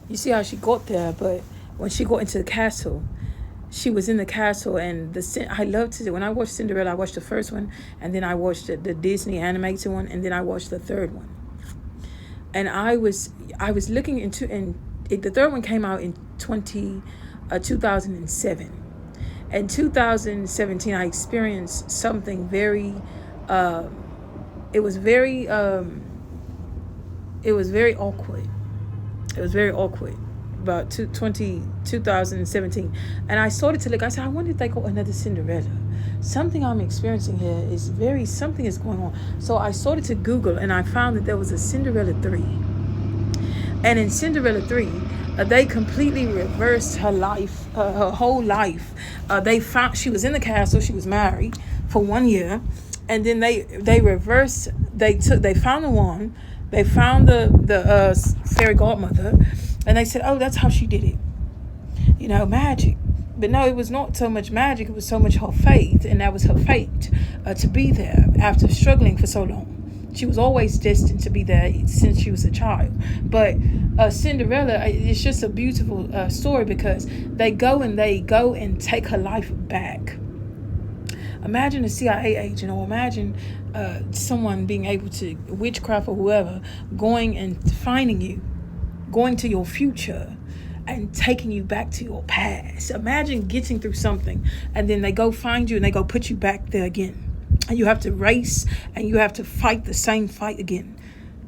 You see how she got there, but when she got into the castle, she was in the castle, and I loved to when I watched Cinderella. I watched the first one, and then I watched the Disney animated one, and then I watched the third one. And I was looking into, and the third one came out in 2007. In 2017, I experienced something very. It was very. It was very awkward. It was very awkward about 2017. And I started to look. I said, I wonder if they got another Cinderella. Something I'm experiencing here is something is going on. So I started to Google, and I found that there was a Cinderella 3. And in Cinderella 3, they completely reversed her life, her whole life. They found she was in the castle. She was married for 1 year. And then they reversed. They found the wand. They found the fairy godmother, and they said, "Oh, that's how she did it." Magic. But no, it was not so much magic. It was so much her faith, and that was her fate to be there after struggling for so long. She was always destined to be there since she was a child. But Cinderella, it's just a beautiful story because they go and take her life back. Imagine a CIA agent, or imagine someone being able to, witchcraft or whoever, going and finding you, going to your future and taking you back to your past. Imagine getting through something and then they go find you and they go put you back there again. And you have to race and you have to fight the same fight again.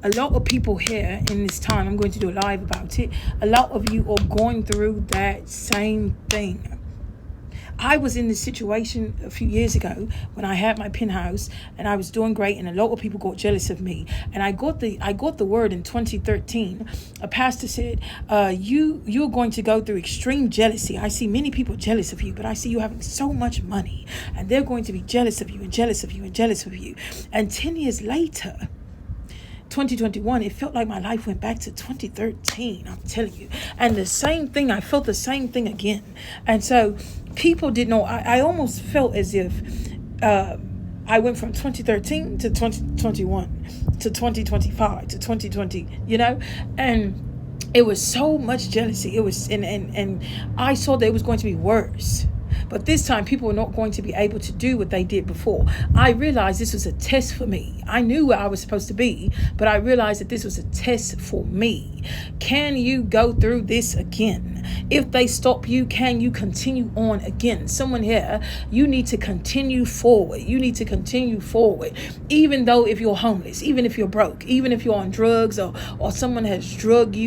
A lot of people here in this time, I'm going to do a live about it. A lot of you are going through that same thing. I was in this situation a few years ago when I had my penthouse and I was doing great, and a lot of people got jealous of me. And I got the word in 2013. A pastor said, you're going to go through extreme jealousy. I see many people jealous of you, but I see you having so much money, and they're going to be jealous of you and jealous of you and jealous of you. And 10 years later, 2021, it felt like my life went back to 2013. I'm telling you. And the same thing, I felt the same thing again. And so people didn't know. I almost felt as if I went from 2013 to 2021 to 2025 to 2020, and it was so much jealousy. It was, and I saw that it was going to be worse. But this time, people were not going to be able to do what they did before. I realized this was a test for me. I knew where I was supposed to be, but I realized that this was a test for me. Can you go through this again? If they stop you, can you continue on again? Someone here, you need to continue forward. You need to continue forward. Even though if you're homeless, even if you're broke, even if you're on drugs or someone has drugged you,